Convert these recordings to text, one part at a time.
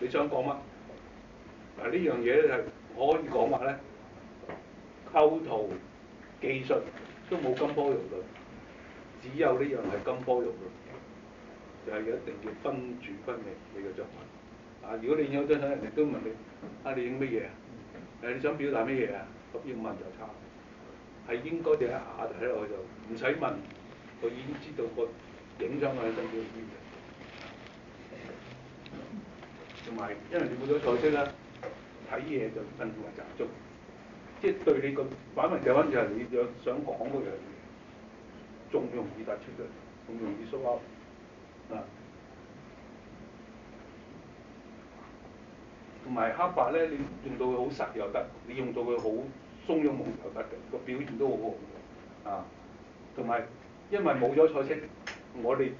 你想講乜？嗱呢樣嘢咧係我可以講話咧，構圖技術都冇金科玉律，只有呢樣係金科玉律，就係一定要分住分明你嘅作品。如果你影咗張相，人哋都問你你影乜嘢啊？你想表達乜嘢啊？咁要問就差，係應該就一下就睇落去就唔使問，佢已經知道個影相嘅想表達乜嘢。同埋因為你冇咗彩色啦，睇嘢就更加集中，即係對你個反為掉翻就係你想講嗰樣嘢，仲容易突出嘅，仲容易 show up 同埋黑白咧，你用到佢好實又得，你用到佢好鬆茸蒙又得嘅，個表現都好好同埋因為冇咗彩色，我哋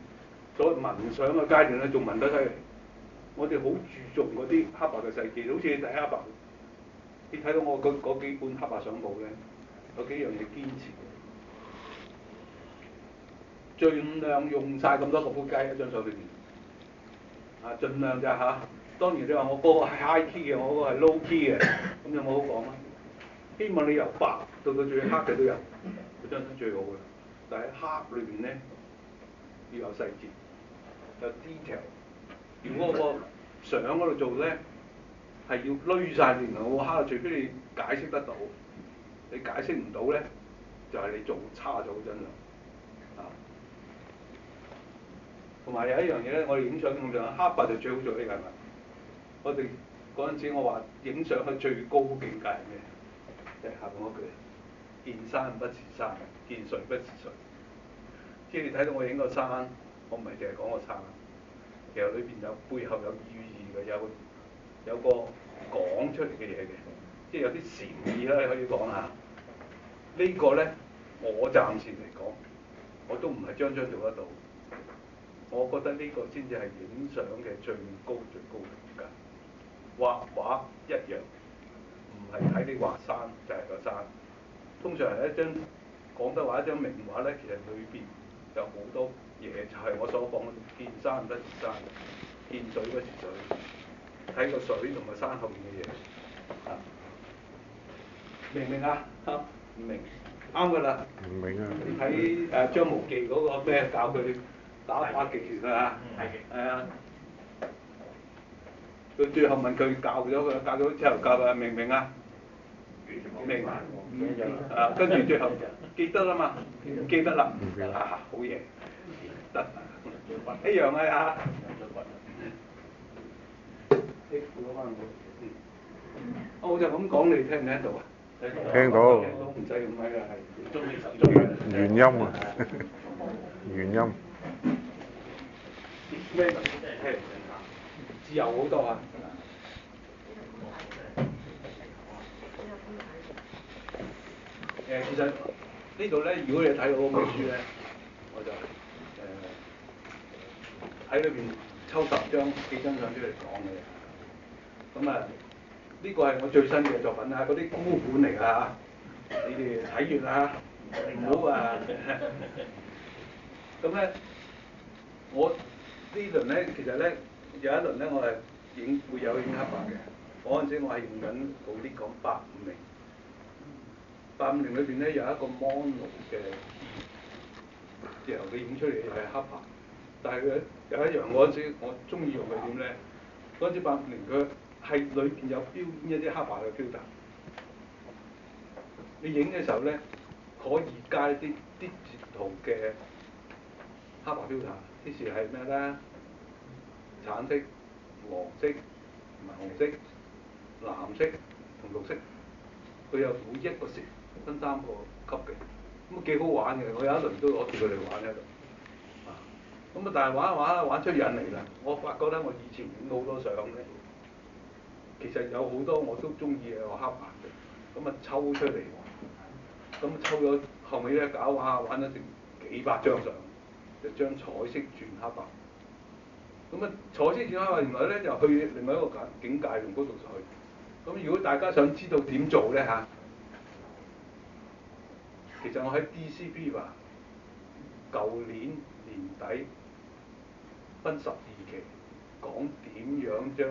所謂紋相嘅階段咧，仲紋得犀利。我哋好注重嗰啲黑白嘅細節，好似你睇黑白，你睇到我嗰幾本黑白相簿咧，有幾樣嘢堅持，盡量用晒咁多個撲街一張相裏邊，盡量就當然你話我嗰個係 high key 嘅，我嗰個係 low key 嘅，咁有冇好講啊？希望你由白到最黑嘅都有，嗰張相最好嘅。但係黑裏邊咧要有細節，有 detail。如果個相嗰度做咧係要攏晒連個黑，除非你解釋得到，你解釋唔到咧，就係你做差咗真啦。同埋有一樣嘢咧，我哋影相咁樣黑白就最好做呢個係咪？我哋嗰陣時我話影相嘅最高境界係咩？就係下邊嗰句：見山不是山，見水不是水。即係你睇到我影個山，我唔係淨係講個山，其實裏邊有背後有寓意嘅，有個講出嚟嘅嘢嘅，即係有啲禪意啦，你可以講下。呢個咧，我暫時嚟講，我都唔係張張做得到。我覺得呢個先至係影相嘅最高境界。畫畫一樣，唔係睇你畫山就係個山。通常係一張講得話一張名畫咧，其實裏邊有好多嘢，就係我所講嘅見山不是山，見水不是水，睇個水同埋山後面嘅嘢明唔明啊？唔明，啱㗎啦。唔明啊！你睇張無忌嗰個咩教佢打太極拳啊？係啊。佢最後問佢教咗之後教佢明唔明啊？明跟住最後記得啦嘛，唔記得啦，好嘢，得一樣啊我就咁講，你聽唔聽到啊？聽到。唔使咁閪啦，原音啊，原音。咩？自由好多啊！其實呢度咧，如果你睇到嗰本書咧，我就喺裏邊抽10張幾張相出嚟講嘅。咁呢個係我最新嘅作品啊，嗰啲孤本嚟㗎嚇，你哋睇完啦，唔好咁咧，我呢輪咧，其實咧有一輪咧，我係會有影黑白嘅。嗰陣時我係用緊好啲講850裏邊咧有一個 mono 嘅，然後佢影出嚟係黑白，但係佢有一樣嗰陣時我中意用佢點咧？嗰陣時850佢係裏邊有標一啲黑白嘅 filter，你影嘅時候咧可以加一啲截圖嘅黑白 filter， 啲時係咩咧？橙色、黃色、紅色、藍色同綠色，佢有每一個色分3個級嘅，咁幾好玩嘅。我有一輪都攞住佢嚟玩喺度，但係玩出癮嚟啦。我發覺咧，我以前影好多相咧，其實有好多我都中意有黑白嘅，咁抽出嚟，咁抽咗後尾咧搞玩咗成幾百張相，就將彩色轉黑白。彩色轉黑白原來咧就去另外一個境界用嗰度去。咁如果大家想知道點做咧其實我喺 DCP 話舊年年底分12期講點樣將